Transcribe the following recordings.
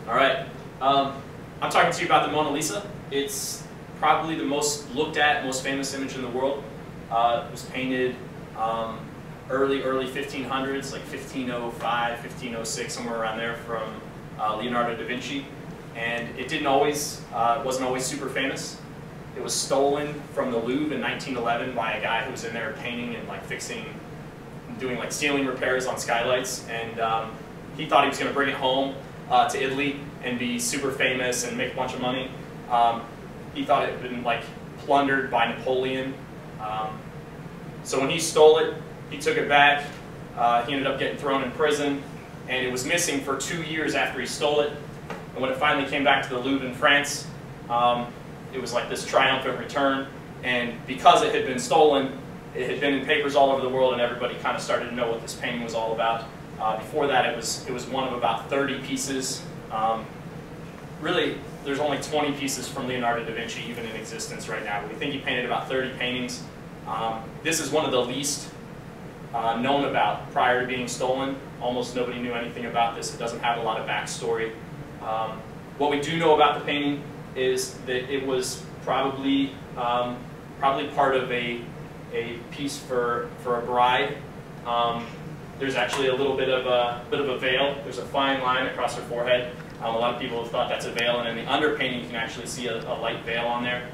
All right. I'm talking to you about the Mona Lisa. It's probably the most looked at, most famous image in the world. It was painted early 1500s, like 1505, 1506, somewhere around there, from Leonardo da Vinci. And it wasn't always super famous. It was stolen from the Louvre in 1911 by a guy who was in there painting and doing ceiling repairs on skylights. And he thought he was going to bring it home to Italy and be super famous and make a bunch of money. He thought it had been plundered by Napoleon. So when he stole it, he took it back. He ended up getting thrown in prison, and it was missing for 2 years after he stole it. And when it finally came back to the Louvre in France, it was like this triumphant return. And because it had been stolen, it had been in papers all over the world, and everybody kind of started to know what this painting was all about. Before that, it was one of about 30 pieces. Really, there's only 20 pieces from Leonardo da Vinci even in existence right now. We think he painted about 30 paintings. This is one of the least known about prior to being stolen. Almost nobody knew anything about this. It doesn't have a lot of backstory. What we do know about the painting is that it was probably part of a piece for a bride. There's actually a little bit of a veil. There's a fine line across her forehead. A lot of people have thought that's a veil, and in the underpainting you can actually see a light veil on there.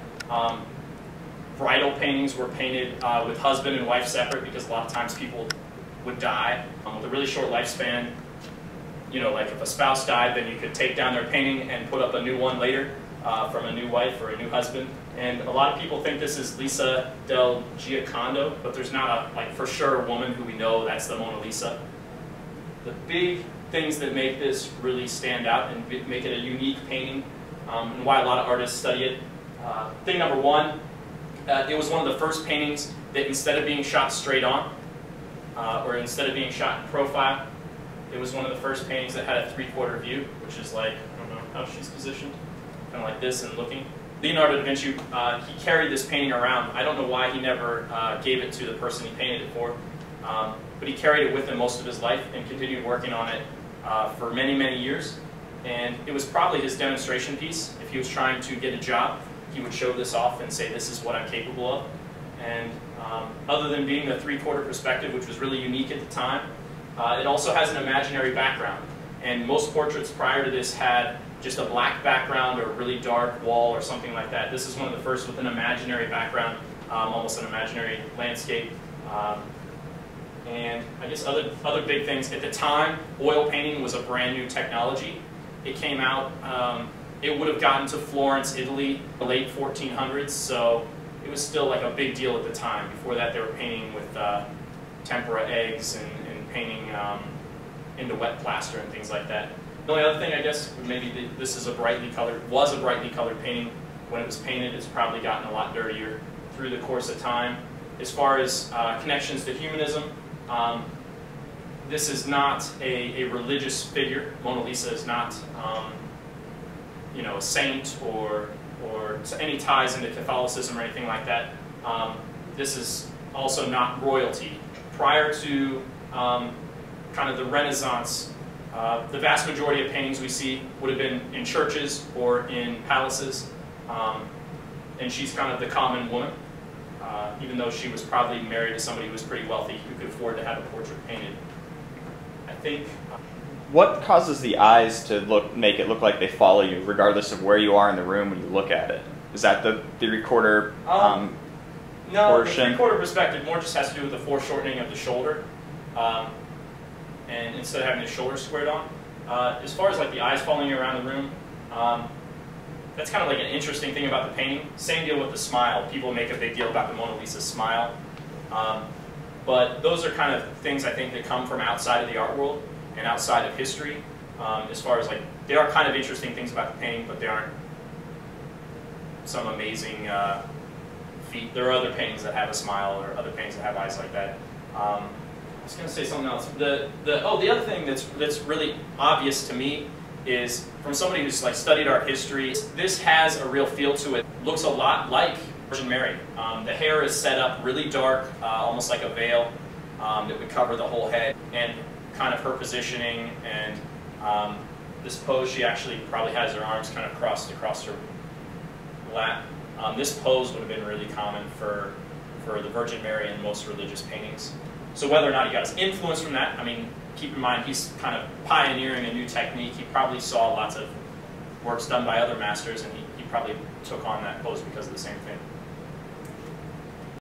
Bridal paintings were painted with husband and wife separate because a lot of times people would die with a really short lifespan. You know, like if a spouse died, then you could take down their painting and put up a new one later from a new wife or a new husband. And a lot of people think this is Lisa del Giocondo, but there's not a for sure woman who we know that's the Mona Lisa. The big things that make this really stand out and make it a unique painting, and why a lot of artists study it. Thing number one, it was one of the first paintings that instead of being shot straight on, or instead of being shot in profile, it was one of the first paintings that had a 3/4 view, which is I don't know how she's positioned, kind of like this and looking. Leonardo da Vinci, he carried this painting around. I don't know why he never gave it to the person he painted it for, but he carried it with him most of his life and continued working on it for many, many years. And it was probably his demonstration piece. If he was trying to get a job, he would show this off and say, this is what I'm capable of. And other than being the 3/4 perspective, which was really unique at the time, it also has an imaginary background. And most portraits prior to this had just a black background or a really dark wall or something like that. This is one of the first with an imaginary background, almost an imaginary landscape. And I guess other big things. At the time, oil painting was a brand new technology. It came out, it would have gotten to Florence, Italy, the late 1400s, so it was still a big deal at the time. Before that, they were painting with tempera eggs and painting into wet plaster and things like that. The only other thing, I guess, maybe this is was a brightly colored painting. When it was painted, it's probably gotten a lot dirtier through the course of time. As far as connections to humanism, this is not a religious figure. Mona Lisa is not, a saint or any ties into Catholicism or anything like that. This is also not royalty. Prior to kind of the Renaissance, the vast majority of paintings we see would have been in churches or in palaces, and she's kind of the common woman, even though she was probably married to somebody who was pretty wealthy who could afford to have a portrait painted. I think. What causes the eyes to make it look like they follow you, regardless of where you are in the room when you look at it? Is that the 3/4 no, portion? The 3/4 perspective more just has to do with the foreshortening of the shoulder, and instead of having the shoulder squared on. As far as the eyes following you around the room, that's kind of an interesting thing about the painting. Same deal with the smile. People make a big deal about the Mona Lisa's smile, but those are kind of things I think that come from outside of the art world and outside of history. As far as they are kind of interesting things about the painting, but they aren't some amazing feat. There are other paintings that have a smile, or other paintings that have eyes like that. I was going to say something else. The other thing that's really obvious to me is, from somebody who's studied art history, this has a real feel to it. Looks a lot like Virgin Mary. The hair is set up really dark, almost like a veil that would cover the whole head, and kind of her positioning and This pose, she actually probably has her arms kind of crossed across her lap. This pose would have been really common for the Virgin Mary in most religious paintings. So whether or not he got his influence from that, I mean, keep in mind he's kind of pioneering a new technique. He probably saw lots of works done by other masters, and he probably took on that pose because of the same thing.